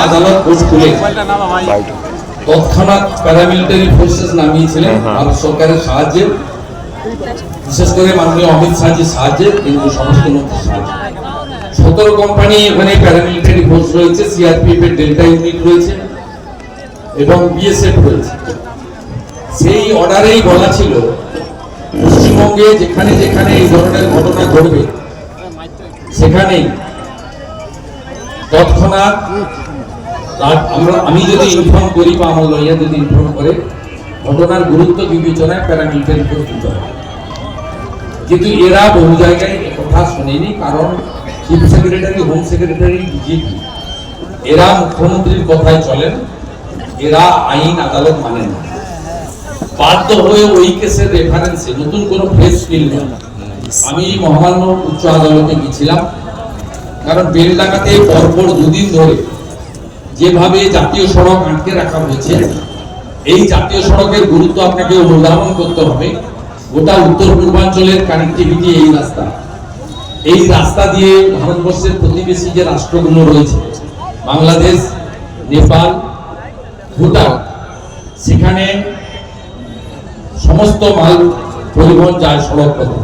আদালত কোর্ট খুলে তৎক্ষণাৎ প্যারামিলিটারি ফোর্সেস নামিয়েছিলেন ভারত সরকারের সাহায্যে, বিশেষ করে মাননীয় অমিত শাহজির সাহায্যে, কিন্তু স্বরাষ্ট্রমন্ত্রীর সাহায্যে 17 কোম্পানি এখানে প্যারামিলিটারি ফোর্স রয়েছে, সিআরপিএফ এর ডেল্টা ইউনিট রয়েছে এবং বিএসএফ রয়েছে। সেই অর্ডারেই বলা ছিল পশ্চিমবঙ্গে যেখানে যেখানে এই ধরনের ঘটনা ঘটবে সেখানেই তৎক্ষণাৎ আমি যদি ইনফর্ম করি বা আমার লয়ার যদি ইনফর্ম করে ঘটনার গুরুত্ব বিবেচনায় প্যারামিলিটারি ফোর্স দিতে হবে। কিন্তু এরা বহু জায়গায় কথা শোনেনি, কারণ chief secretary, home secretary, DGP এরা মুখ্যমন্ত্রীর কথায় চলেন, এরা আইন আদালত মানেন না। বাধ্য হয়ে ওই কেসের রেফারেন্সে নতুন কোনো ফেস ফিল নেই। আমি মহামান্য উচ্চ আদালতে গিয়েছিলাম, কারণ বেলডাঙ্গাতে পরপর দুদিন ধরে যেভাবে জাতীয় সড়ক আটকে রাখা হয়েছে, এই জাতীয় সড়কের গুরুত্ব আপনাকে অনুধাবন করতে হবে। গোটা উত্তর পূর্বাঞ্চলের কানেক্টিভিটি এই রাস্তা দিয়ে ভারতবর্ষের প্রতিবেশী যে রাষ্ট্রগুলো রয়েছে, বাংলাদেশ, নেপাল, ভুটান, সেখানে সমস্ত মাল পরিবহন যায় সড়ক পথে।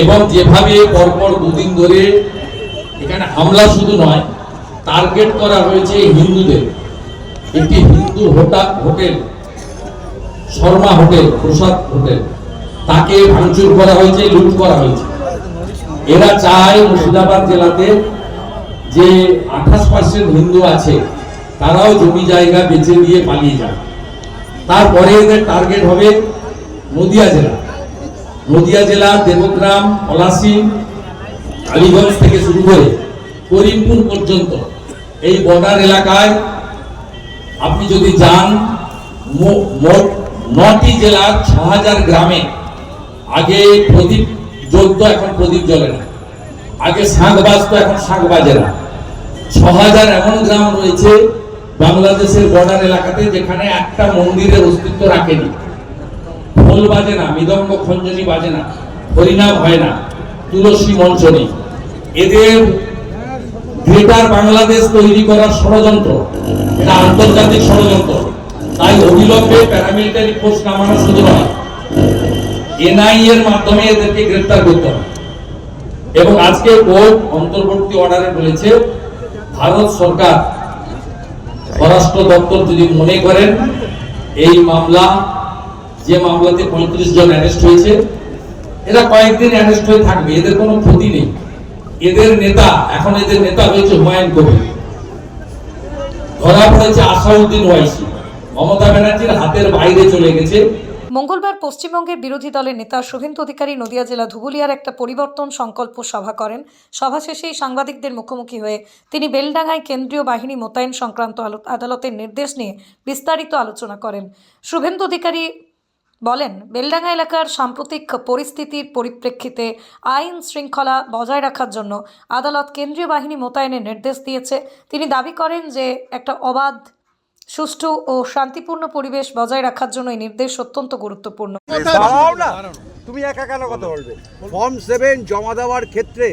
এবং যেভাবে পরপর দুদিন ধরে এখানে হামলা শুধু নয়, টার্গেট করা হয়েছে হিন্দুদের। একটি হিন্দু হোটেল, শর্মা হোটেল, প্রসাদ হোটেল, তাকে ভাঙচুর করা হয়েছে, লুট করা হয়েছে। এরা চায় মুর্শিদাবাদ জেলাতে যে 28% হিন্দু আছে তারাও জমি জায়গা বেচে দিয়ে পালিয়ে যায়। তারপরে এদের টার্গেট হবে নদিয়া জেলা, দেবগ্রাম, পলাশী, কালীগঞ্জ থেকে শুরু করে করিমপুর পর্যন্ত এই বর্ডার এলাকায় আপনি যদি যান, মোট 9টি জেলার 6000 গ্রামে আগে প্রদীপ জ্বলতো, এখন প্রদীপ জ্বলে না। আগে শাঁখ বাজতো, এখন শাঁখ বাজে না। 6000 এমন গ্রাম রয়েছে বাংলাদেশের বর্ডার এলাকাতে যেখানে একটা মন্দিরের অস্তিত্ব রাখেনি। ঢোল বাজে না, মৃদঙ্গ খঞ্জনি বাজে না, হরিনাম হয় না, তুলসী মঞ্চ নেই। এদের গ্রেটার বাংলাদেশ তৈরি করার ষড়যন্ত্র, এটা আন্তর্জাতিক ষড়যন্ত্র। তাই অবিলম্বে প্যারামিলিটারি ফোর্স নামানো শুধু নয়, এনআই এর মাধ্যমে এদেরকে গ্রেফতার করতে হবে। এবং আজকে কোর্ট অন্তর্বর্তী অর্ডারে বলেছে, ভারত সরকার, স্বরাষ্ট্র দপ্তর যদি মনে করেন এই মামলা, যে মামলাতে 35 জন অ্যারেস্ট হয়েছে, এরা কয়েকদিন অ্যারেস্ট হয়ে থাকবে, এদের কোনো ক্ষতি নেই। এদের নেতা হয়েছে হুমায়ুন কবির, ধরা পড়েছে আসাউদ্দিন ওয়াইসি, মমতা ব্যানার্জির হাতের বাইরে চলে গেছে। মঙ্গলবার পশ্চিমবঙ্গের বিরোধী দলের নেতা শুভেন্দু অধিকারী নদিয়া জেলা ধুবুলিয়ার একটা পরিবর্তন সংকল্প সভা করেন। সভা শেষেই সাংবাদিকদের মুখোমুখি হয়ে তিনি বেলডাঙ্গায় কেন্দ্রীয় বাহিনী মোতায়েন সংক্রান্ত আদালতের নির্দেশ নিয়ে বিস্তারিত আলোচনা করেন। শুভেন্দু অধিকারী বলেন, বেলডাঙ্গা এলাকার সাম্প্রতিক পরিস্থিতির পরিপ্রেক্ষিতে আইন শৃঙ্খলা বজায় রাখার জন্য আদালত কেন্দ্রীয় বাহিনী মোতায়েনের নির্দেশ দিয়েছে। তিনি দাবি করেন যে একটা অবাধ, সুষ্ঠু ও শান্তিপূর্ণ পরিবেশ বজায় রাখার জন্য এই নির্দেশ অত্যন্ত গুরুত্বপূর্ণ। তুমি একা কেন কথা বলবে? ফর্ম 7 জমা দেওয়ার ক্ষেত্রে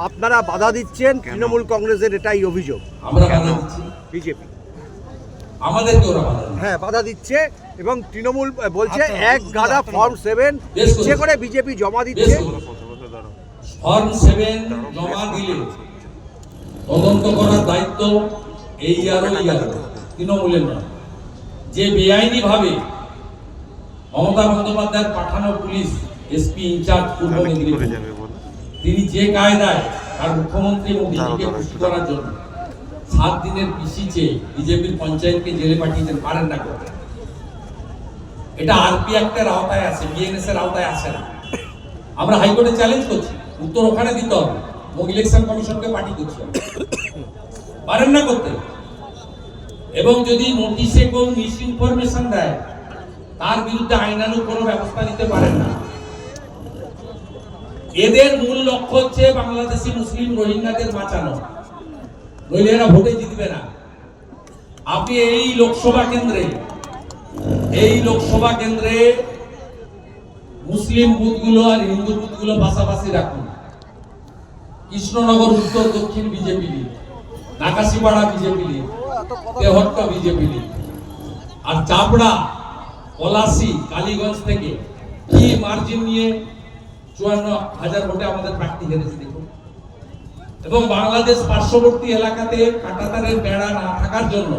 আপনারা বাধা দিচ্ছেন, তৃণমূল কংগ্রেসের এটাই অভিযোগ। আমরা বাধা দিচ্ছি, বিজেপি আমাদেরকে ওরা বাধা দিচ্ছে। হ্যাঁ, বাধা দিচ্ছে এবং তৃণমূল বলছে এক গাদা ফর্ম 7 ইচ্ছে করে বিজেপি জমা দিচ্ছে। ফর্ম 7 জমা দিলে তদন্ত করার দায়িত্ব এই তৃণমূলের নয়। যে বেআইনি ভাবে মমতা বন্দ্যোপাধ্যায়ের পাঠানো পুলিশ এসপি ইনচার্জ পূর্ব মেদিনীপুর, তিনি যে কায়দায় আর মুখ্যমন্ত্রী মোদীকে খুশি করার জন্য 7 দিনের পিসি চেয়ে বিজেপির পঞ্চায়েতকে জেলে পাঠিয়েছেন, পারেন না করতে। এটা আরপি অ্যাক্টের আওতায় আসে, বিএনএস এর আওতায় আসে না। আমরা হাইকোর্টে চ্যালেঞ্জ করছি, উত্তর ওখানে দিতে হবে। ইলেকশন কমিশনকে পার্টি করছি, পারেন না করতে। এবং যদি নোটিশে কেউ মিস ইনফরমেশন দেয়, তার বিরুদ্ধে আইনানুগ কোনো ব্যবস্থা নিতে পারেন না। এদের মূল লক্ষ্য হচ্ছে বাংলাদেশি মুসলিম রোহিঙ্গাদের বাঁচানো, নইলে এরা ভোটে জিতবে না। আপনি এই লোকসভা কেন্দ্রে মুসলিম বুথগুলো আর হিন্দু বুথগুলো পাশাপাশি রাখুন। কৃষ্ণনগর উত্তর দক্ষিণ BJP, Nakashipara BJP lead, Tehatta BJP lead, আর চাপড়া, পলাশী, কালীগঞ্জ থেকে কি মার্জিন নিয়ে 54,000 ভোটে আমাদের প্রার্থী হেরেছে দেখুন। এবং বাংলাদেশ পার্শ্ববর্তী এলাকাতে কাঁটাতারের বেড়া না থাকার জন্য,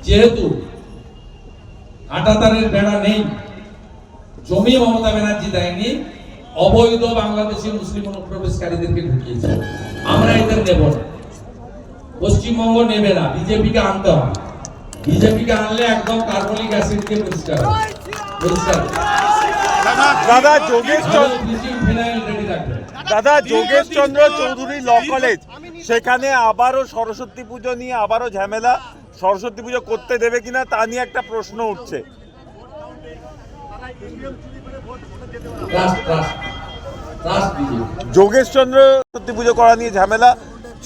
যেহেতু কাঁটাতারের বেড়া নেই, জমি মমতা ব্যানার্জি দেয়নি, অবৈধ বাংলাদেশি মুসলিম অনুপ্রবেশকারীদেরকে ঢুকিয়েছে। আমরা এদের নেব না, পশ্চিমবঙ্গ নেবে না, বিজেপিকে আনতে হবে। বিজেপিকে আনলে একদম কার্বলিক অ্যাসিড দিয়ে পরিষ্কার দাদা যোগেশ চন্দ্র চৌধুরী ল কলেজ, সেখানে আবারও সরস্বতী পুজো নিয়ে আবারও ঝামেলা। সরস্বতী পুজো করতে দেবে কিনা তা নিয়ে একটা প্রশ্ন উঠছে। যোগেশ চন্দ্র সরস্বতী পুজো করা নিয়ে ঝামেলা,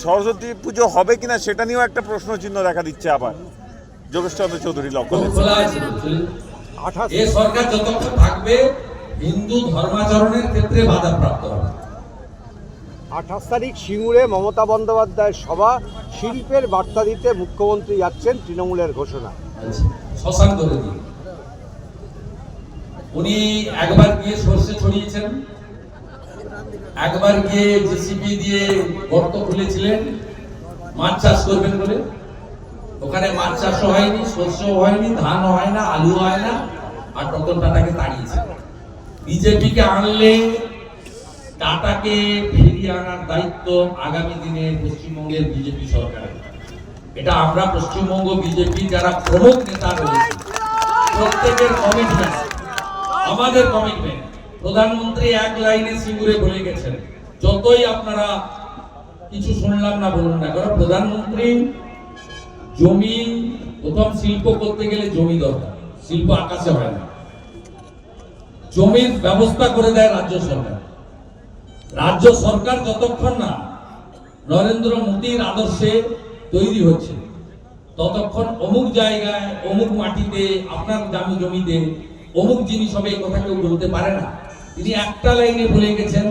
সরস্বতী পুজো হবে কিনা সেটা নিয়েও একটা প্রশ্ন চিহ্ন দেখা দিচ্ছে আবার যোগেশ চন্দ্র চৌধুরী ল কলেজ। এই সরকার যতক্ষণ থাকবে হিন্দু ধর্মাচরণের ক্ষেত্রে বাধাপ্রাপ্ত হবে। 28 তারিখ সিঙ্গুরে মমতা বন্দ্যোপাধ্যায়ের সভা, শিল্পের বার্তা দিতে মুখ্যমন্ত্রী যাচ্ছেন, তৃণমূলের ঘোষণা। শ্মশান করে দিন। উনি একবার গিয়ে সর্ষে ছড়িয়েছেন, একবার গিয়ে জেসিবি দিয়ে গর্ত খুলেছিলেন মাছ চাষ করবেন বলে। ওখানে মাছ চাষও হয়নি, সর্ষেও হয়নি, ধানও হয় না, আলু হয় না, আর রতন টাটাকে তাড়িয়েছে। বিজেপিকে আনলে টাটাকে ফিরিয়ে আনার দায়িত্ব আগামী দিনে পশ্চিমবঙ্গের বিজেপি সরকারের। এটা আমরা পশ্চিমবঙ্গ বিজেপি যারা প্রমুখ নেতা রয়েছে প্রত্যেকের কমিটমেন্ট, আমাদের কমিটমেন্ট। প্রধানমন্ত্রী এক লাইনে সিঙ্গুরে বলে গেছেন, যতই আপনারা কিছু শুনলাম না বলুন না, কারণ প্রধানমন্ত্রী জমি, প্রথম শিল্প করতে গেলে জমি দরকার, শিল্প আকাশে হয় না, জমির ব্যবস্থা করে দেয় রাজ্য সরকার। রাজ্য সরকার যতক্ষণ না নরেন্দ্র মোদীর আদর্শে তৈরি হচ্ছে, ততক্ষণ অমুক জায়গায়, অমুক মাটিতে, আপনার দামি জমিতে অমুক জিনিস হবে, এই কথা কেউ বলতে পারে না। তিনি একটা লাইনে বলে গেছেন,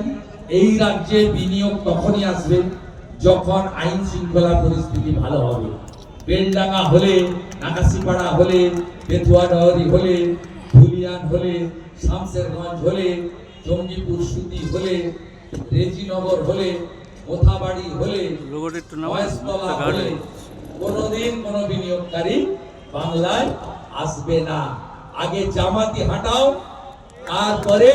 এই রাজ্যে বিনিয়োগ তখনই আসবে যখন আইন শৃঙ্খলা পরিস্থিতি ভালো হবে। বেলডাঙ্গা হলে, নাকাশিপাড়া হলে, পেটুয়াডাহরি হলে, ধুলিয়ান হলে, শামসেরগঞ্জ হলে, জঙ্গিপুর সুতি হলে, রেজিনগর হলে, মোথাবাড়ি হলে, মহেশতলা হলে কোনোদিন কোনো বিনিয়োগকারী বাংলায় আসবে না। আগে জামাতি হাঁটাও, তারপরে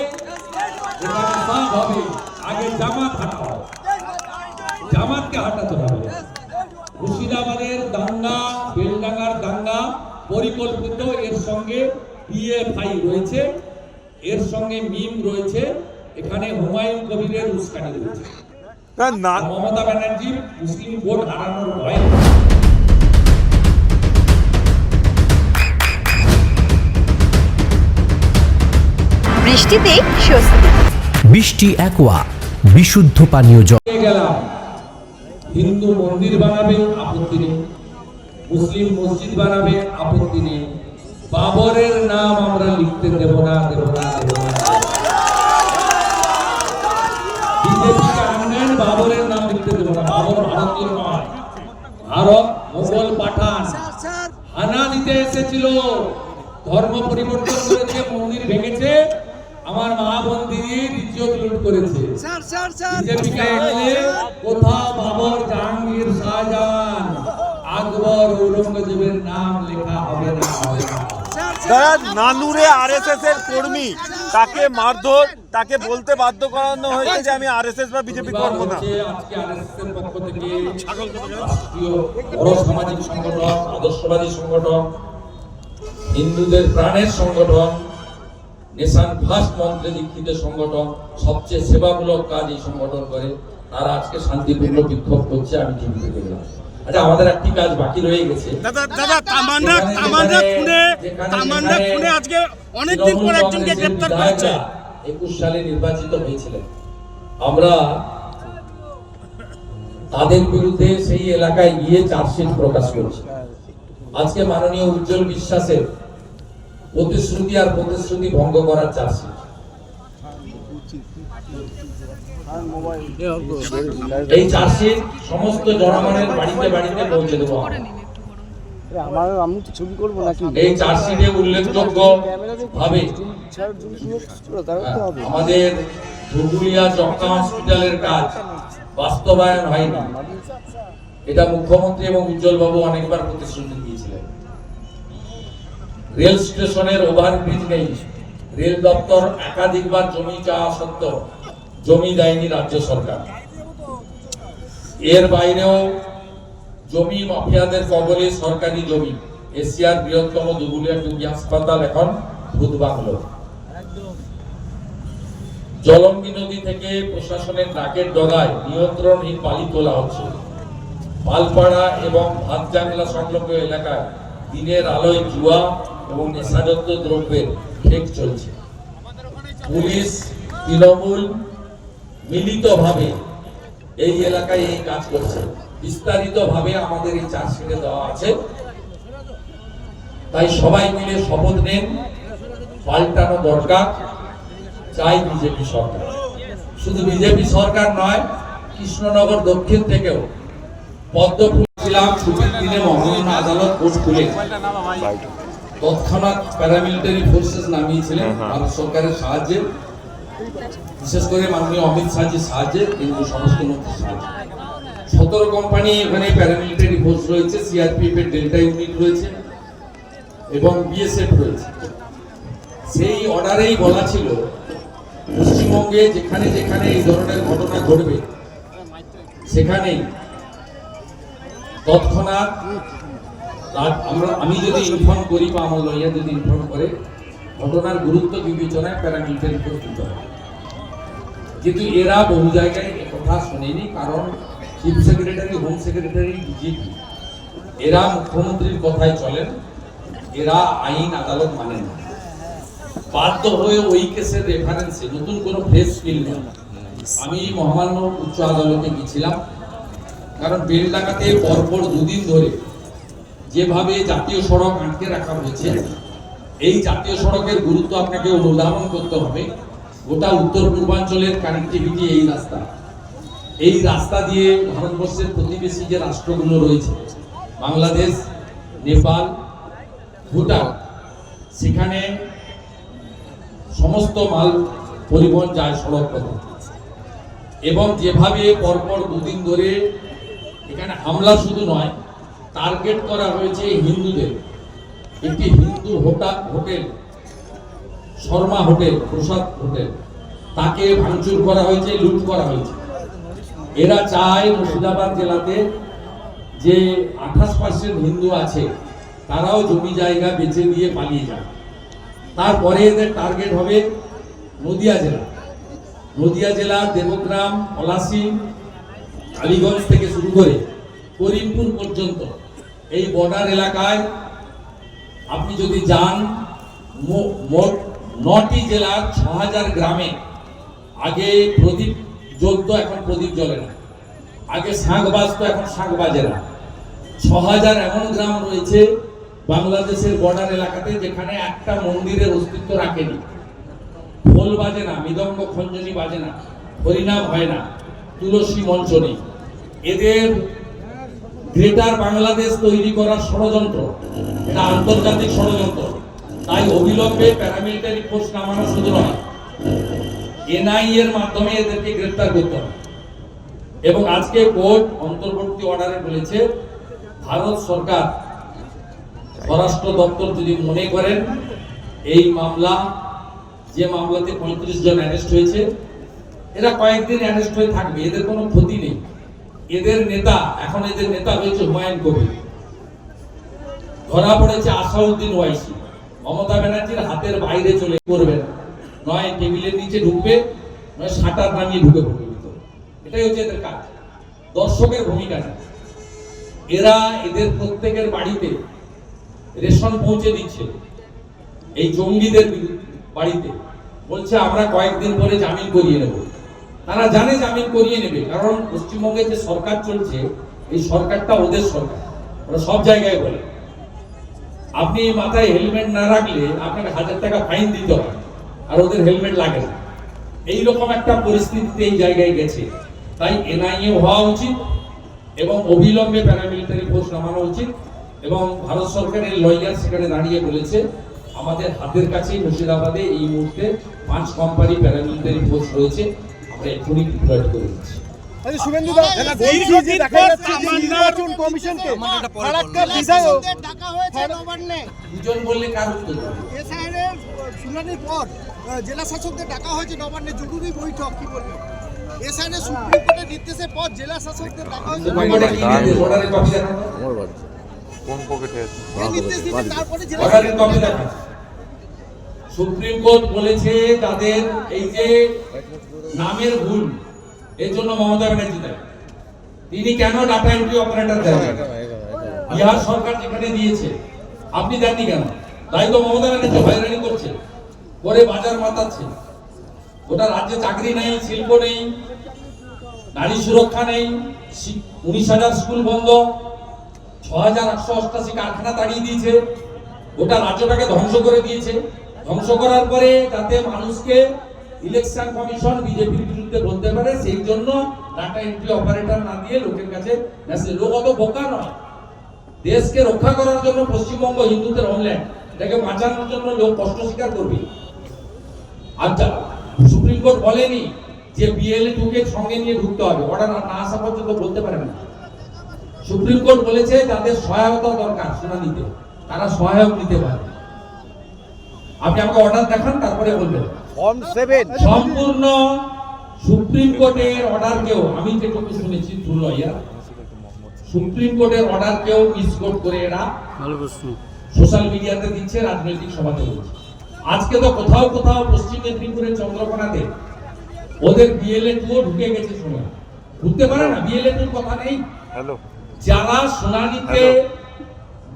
হবে। আগে জামাত হাঁটাও, জামাতকে হাঁটাতে হবে। মুর্শিদাবাদের দাঙ্গা, বেলডাঙ্গার দাঙ্গা পরিকল্পিত, এর সঙ্গে পিএফআই রয়েছে, এর সঙ্গে মিম রয়েছে, এখানে হুমায়ুন কবিরের উস্কানি রয়েছে। মমতা ব্যানার্জির মুসলিম ভোট হারানোর ভয়। বৃষ্টিতে স্বস্তি। বৃষ্টি অ্যাকোয়া, বিশুদ্ধ পানীয় জল। গেলাম, হিন্দু মন্দির বানাবে, আপত্তি নেই। মুসলিম মসজিদ বানাবে, আপত্তি নেই। বাবরের নাম আমরা লিখতে দেব না, দেব না, দেব না। বিজেপিকে আনবেন, বাবরের নাম লিখতে দেব না। বাবর ভারতীয় নয়, ভারত মোগল পাঠান হানা দিতে এসেছিল, ধর্ম পরিবর্তন করেছে, মন্দির ভেঙেছে, আমার মা বোন দিদির ইজ্জত লুট করেছে। বিজেপিকে আনলে কোথাও বাবর, জাহাঙ্গীর, শাহজাহান, আকবর, ঔরঙ্গজেবের নাম লেখা হবে না, হবে না। নানুরে আরএসএস এর কর্মী, তাকে মারধর, তাকে বলতে বাধ্য করানো হয়েছে যে আমি আরএসএস বা বিজেপি করব না। আজকে আরএসএস এর পক্ষ থেকে রাষ্ট্রীয় বড় সামাজিক সংগঠন, আদর্শবাদী সংগঠন, হিন্দুদের প্রাণের সংগঠন, নেশান ফার্স্ট মন্ত্রে দীক্ষিত সংগঠন, সবচেয়ে সেবামূলক কাজ এই সংগঠন করে, তারা আজকে শান্তিপূর্ণ বিক্ষোভ করছে। আমি টিভিতে দেখলাম। আচ্ছা, আমাদের একটি কাজ বাকি রয়ে গেছে। দাদা তামান্না খুনে আজকে অনেকদিন পর একজনকে গ্রেফতার করেছে। 21 সালে নির্বাচিত হয়েছিলেন। আমরা তাদের বিরুদ্ধে সেই এলাকায় গিয়ে চার্জশিট প্রকাশ করেছি। আজকে মাননীয় উজ্জ্বল বিশ্বাসের প্রতিশ্রুতি আর প্রতিশ্রুতি ভঙ্গ করার চার্জশিট। এই চার্জশিট সমস্ত জনগণের বাড়িতে বাড়িতে পৌঁছে দেবো। আমি তো ছবি করবো নাকি? এই চার্জশিটে উল্লেখযোগ্য ভাবে আমাদের ধুবুলিয়া যক্ষ্মা হসপিটালের কাজ বাস্তবায়ন হয়নি, এটা মুখ্যমন্ত্রী এবং উজ্জ্বল বাবু অনেকবার প্রতিশ্রুতি দিয়েছিলেন। রেল স্টেশনের ওভারব্রিজ নেই, রেল দপ্তর একাধিকবার জমি চাওয়া সত্ত্বেও জমি দেয়নি রাজ্য সরকার। এর বাইরেও জমি মাফিয়াদের কবলে সরকারি জমি, এশিয়ার বৃহত্তম ধুবুলিয়া টুকি হাসপাতাল এখন ভূত বাংলো। জলঙ্গি নদী থেকে প্রশাসনের নাকের ডগায় নিয়ন্ত্রণহীন বালি তোলা হচ্ছে। পালপাড়া এবং ভাতজাংলা সংলগ্ন এলাকায় দিনের আলোয় জুয়া এবং নেশাজাত দ্রব্যের ঠেক চলছে। পুলিশ, তৃণমূল মিলিতভাবে এই এলাকায় এই কাজ করছে। বিস্তারিতভাবে আমাদের এই চার্জশিটে দেওয়া আছে। তাই সবাই মিলে শপথ নেন, পাল্টানো দরকার, চাই বিজেপি সরকার। শুধু বিজেপি সরকার নয়, কৃষ্ণনগর দক্ষিণ থেকেও পদ্মফুল ছিলাম ছুটির দিনে মহামান্য আদালত কোর্ট খুলে তৎক্ষণাৎ প্যারামিলিটারি ফোর্সেস নামিয়েছিলেন ভারত সরকারের সাহায্যে, বিশেষ করে মাননীয় অমিত শাহজির সাহায্যে, কিন্তু স্বরাষ্ট্রমন্ত্রীর সাহায্যে। 17 কোম্পানি এখানে প্যারামিলিটারি ফোর্স রয়েছে, সিআরপিএফ এর ডেল্টা ইউনিট রয়েছে এবং বিএসএফ রয়েছে। সেই অর্ডারেই বলা ছিল পশ্চিমবঙ্গে যেখানে যেখানে এই ধরনের ঘটনা ঘটবে সেখানেই তৎক্ষণাৎ আমি যদি ইনফর্ম করি বা আমার লয়ার যদি ইনফর্ম করে, ঘটনার গুরুত্ব বিবেচনায় প্যারামিলিটারি ফোর্স দিতে হবে। কিন্তু এরা বহু জায়গায় কথা শোনেনি, কারণ chief secretary, home secretary, DGP এরা মুখ্যমন্ত্রীর কথায় চলেন, এরা আইন আদালত মানেন না। বাধ্য হয়ে ওই কেসের রেফারেন্সে নতুন কোনো ফ্রেশ ফিল নেই। আমি মহামান্য উচ্চ আদালতে গিয়েছিলাম, কারণ বেলডাঙ্গাতে পরপর 2 দিন ধরে যেভাবে জাতীয় সড়ক আটকে রাখা হয়েছে, এই জাতীয় সড়কের গুরুত্ব আপনাকে অনুধাবন করতে হবে। গোটা উত্তর পূর্বাঞ্চলের কানেক্টিভিটি এই রাস্তা দিয়ে ভারতবর্ষের প্রতিবেশী যে রাষ্ট্রগুলো রয়েছে, বাংলাদেশ, নেপাল, ভুটান, সেখানে সমস্ত মাল পরিবহন যায় সড়ক পথে। এবং যেভাবে পরপর 2 দিন ধরে এখানে হামলা শুধু নয়, টার্গেট করা হয়েছে হিন্দুদের। একটি হিন্দু হোটেল, শর্মা হোটেল, প্রসাদ হোটেল, তাকে ভাঙচুর করা হয়েছে, লুট করা হয়েছে। এরা চায় মুর্শিদাবাদ জেলাতে যে 28% হিন্দু আছে তারাও জমি জায়গা বেচে দিয়ে পালিয়ে যায়। তারপরে এদের টার্গেট হবে নদিয়া জেলা। নদিয়া জেলা দেবগ্রাম, পলাশী, কালীগঞ্জ থেকে শুরু করে করিমপুর পর্যন্ত এই বর্ডার এলাকায় আপনি যদি যান, মোট 9টি জেলার 6000 গ্রামে আগে প্রদীপ জ্বলতো, এখন প্রদীপ জ্বলে না। আগে শাঁখ বাজতো, এখন শাঁখ বাজে না। 6000 এমন গ্রাম রয়েছে বাংলাদেশের বর্ডার এলাকাতে যেখানে একটা মন্দিরের অস্তিত্ব রাখেনি। খোল বাজে না, মৃদঙ্গ খঞ্জনি বাজে না, হরিনাম হয় না, তুলসী মঞ্চ নেই। এদের গ্রেটার বাংলাদেশ তৈরি করার ষড়যন্ত্র, এটা আন্তর্জাতিক ষড়যন্ত্র। তাই অবিলম্বে প্যারামিলিটারি ফোর্স নামানো শুধু নয়, এনআইএ এর মাধ্যমে এদেরকে গ্রেফতার করতে হবে। এবং আজকে কোর্ট অন্তর্বর্তী অর্ডারে বলেছে, ভারত সরকার, স্বরাষ্ট্র দপ্তর যদি মনে করেন এই মামলা, যে মামলাতে 35 জন অ্যারেস্ট হয়েছে, এরা কয়েকদিন অ্যারেস্ট হয়ে থাকবে, এদের কোনো ক্ষতি নেই। এদের নেতা, এখন এদের নেতা হয়েছে হুমায়ুন কবির, ধরা পড়েছে আসাউদ্দিন ওয়াইসি। মমতা ব্যানার্জির হাতের বাইরে চলে করবেন, নয় টেবিলের নিচে ঢুকবে, নয় শাটার নামিয়ে ঢুকে পড়বে ভিতরে। এটাই হচ্ছে এদের কাজ, দর্শকের ভূমিকা নেই। এরা এদের প্রত্যেকের বাড়িতে রেশন পৌঁছে দিচ্ছে, এই জঙ্গিদের বাড়িতে। বলছে আমরা কয়েকদিন পরে জামিন করিয়ে নেব। তারা জানে জামিন করিয়ে নেবে, কারণ পশ্চিমবঙ্গে যে সরকার চলছে, এই সরকারটা ওদের সরকার। ওরা সব জায়গায় বলে, আপনি মাথায় হেলমেট না রাখলে আপনাকে 1000 টাকা ফাইন দিতে হয়, আর ওদের হেলমেট লাগে না। এইরকম একটা পরিস্থিতিতে এই জায়গায় গেছে, তাই এনআইএ হওয়া উচিত এবং অবিলম্বে প্যারামিলিটারি ফোর্স নামানো উচিত। এবং ভারত সরকারের লয়ার সেখানে দাঁড়িয়ে বলেছে আমাদের হাতের কাছেই মুর্শিদাবাদে এই মুহূর্তে 5 কোম্পানি প্যারামিলিটারি ফোর্স রয়েছে, আমরা এখনই ডিপ্লয়েড করে দিচ্ছি। দুজন বললে কার উত্তর দেবে? শুনানির পর জেলা শাসকদের ডাকা হয়েছে নবান্নে জরুরি বৈঠক, কি বলবেন? এসআইএর সুপ্রিম কোর্টের নির্দেশের পর জেলা শাসকদের ডাকা হয়েছে, সুপ্রিম কোর্টে কি নির্দেশ, অর্ডারের কপি দেখান। কোন পকেটে আছে? এই নির্দেশ দিতে তারপরে জেলা অর্ডারের কপি দেখান। সুপ্রিম কোর্ট বলেছে তাদের এই যে নামের ভুল, এর জন্য মমতা ব্যানার্জি দেয়। তিনি কেন ডাটা এন্ট্রি অপারেটর দেন? বিহার সরকার যেখানে দিয়েছে আপনি দেননি কেন? তাই তো মমতা ব্যানার্জি হয়রানি করছে, করে বাজার মাতাচ্ছে। ওটা রাজ্যে চাকরি নেই, শিল্প নেই, নারী সুরক্ষা নেই, 19,000 স্কুল বন্ধ, 6,888 কারখানা তাড়িয়ে দিয়েছে, ওটা রাজ্যটাকে ধ্বংস করে দিয়েছে। ধ্বংস করার পরে যাতে মানুষকে ইলেকশন কমিশন বিজেপির বিরুদ্ধে বলতে পারে, সেই জন্য ডাটা এন্ট্রি অপারেটর না দিয়ে লোকের কাছে মেসেজ। লোক অত বোকা নয়, দেশকে রক্ষা করার জন্য পশ্চিমবঙ্গ হিন্দুদের হোমল্যান্ড, এটাকে বাঁচানোর জন্য লোক কষ্ট স্বীকার করবে। আচ্ছা, সুপ্রিম কোর্ট বলেনি যে BLA-2 কে সঙ্গে নিয়ে ঢুকতে হবে, অর্ডার না আসা পর্যন্ত বলতে পারে না। সুপ্রিম কোর্ট বলেছে যাদের সহায়তা দরকার শুনানিতে তারা সহায়ক নিতে পারে। আপনি আমাকে অর্ডার দেখান, তারপরে বলবেন। ফর্ম 7 সম্পূর্ণ সুপ্রিম কোর্টের অর্ডারকেও, আমি যেটুকু শুনেছি লয়ার, সুপ্রিম কোর্টের অর্ডারকেও মিসকোট করে এরা সোশ্যাল মিডিয়াতে দিচ্ছে, রাজনৈতিক সভাতে বলছে। আজকে তো কোথাও কোথাও পশ্চিম মেদিনীপুরের চন্দ্রকোনাতে ওদের BLA-2 ঢুকে গেছে, শুনে ঢুকতে পারে না, BLA-2 কথা নেই। হ্যালো, যারা শুনানিতে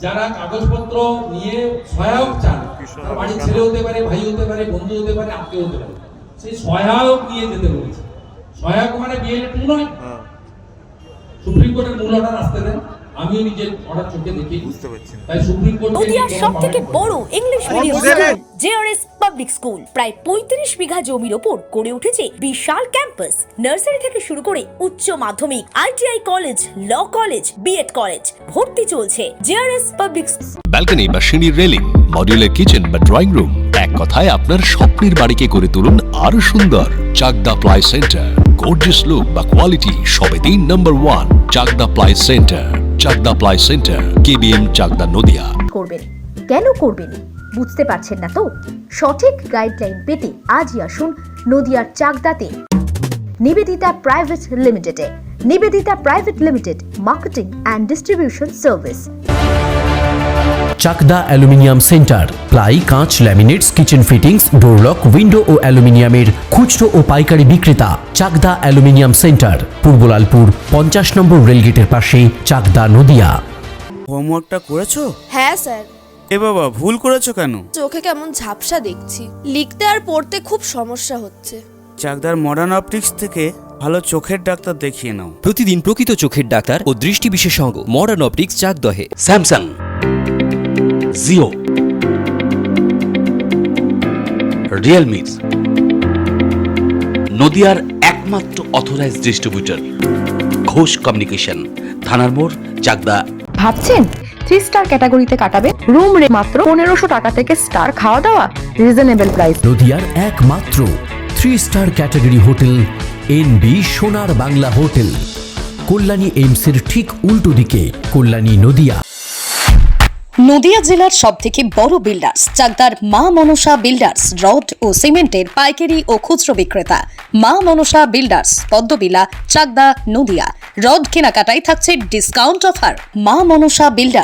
যারা কাগজপত্র নিয়ে সহায়ক চান, তার বাড়ির ছেলে হতে পারে, ভাই হতে পারে, বন্ধু হতে পারে, আত্মীয় হতে পারে, সেই সহায়ক নিয়ে যেতে বলেছে। সহায়ক মানে BLA-2 নয়। সুপ্রিম কোর্টের মূল অর্ডার আসতে দেন, আমিও নিজের অর্ডার চোখে দেখি, বুঝতে পারছি না। তাই সুপ্রিম কোর্ট নদিয়ার সবথেকে বড় English medium school JRS public school প্রায় 35 বিঘা জমির ওপর গড়ে উঠেছে বিশাল ক্যাম্পাস। নার্সারি থেকে শুরু করে উচ্চ মাধ্যমিক, ITI college, law college, BEd college, ভর্তি চলছে জেআরএস পাবলিক। ব্যালকনি বা সিঁড়ির রেলিং, মডিউলার কিচেন বা ড্রয়িং রুম, এক কথায় আপনার স্বপ্নের বাড়িকে করে তুলুন আরো সুন্দর। Chakdah ply centre, gorgeous look বা কোয়ালিটি সবে 3 number 1 Chakdah ply centre. Chakdah ply centre, KBM Chakdah Nadia. করবেন কেন করবেন বুঝতে পারছেন না তো? সঠিক গাইডলাইন পেতে আজই আসুন নদিয়ার চাকদাতে নিবেদিতা প্রাইভেট লিমিটেডে। Nivedita private limited, marketing and distribution service. Chakdah aluminium centre, ply, কাঁচ, laminates, kitchen fittings, door lock, window ও অ্যালুমিনিয়ামের খুচরো ও পাইকারি বিক্রেতা। Chakdah aluminium centre, Purbalalpur 50 number রেলগেটের পাশে, চাকদা নদিয়া। হোমওয়ার্কটা করেছো? হ্যাঁ স্যার। এ বাবা, ভুল করেছো কেন? চোখে কেমন ঝাপসা দেখছি, লিখতে আর পড়তে খুব সমস্যা হচ্ছে। চাকদার মডার্ন অপটিক্স থেকে ভালো চোখের ডাক্তার দেখিয়ে নাও। প্রতিদিন প্রকৃত চোখের ডাক্তার ও দৃষ্টি বিশেষজ্ঞ মডার্ন অপটিক্স চাকদহে। স্যামসাং, জিও, রিয়েলমি, নদিয়ার একমাত্র অথরাইজড ডিস্ট্রিবিউটর ঘোষ কমিউনিকেশন, থানার মোড়, চাকদা। ভাবছেন 3 স্টার ক্যাটাগরিতে কাটাবেন? রুম রে মাত্র 1500 টাকা থেকে স্টার, খাওয়া দাওয়া রিজনেবল প্রাইস। নদিয়ার একমাত্র 3 স্টার ক্যাটাগরি হোটেল NB সোনার বাংলা হোটেল, কল্যাণী এইমসের ঠিক উল্টো দিকে, কল্যাণী নদিয়া। নদিয়া জেলার সবথেকে বড় বিল্ডার্স চাকদার মা মনসা বিল্ডার্স, রড ও সিমেন্টের পাইকারি ও খুচরো বিক্রেতা। মা মনসা বিল্ডার্স, পদ্মবিলা, চাকদা নদিয়া। রড কেনাকাটায় থাকছে ডিসকাউন্ট অফার। মা মনসা বিল্ডার্স,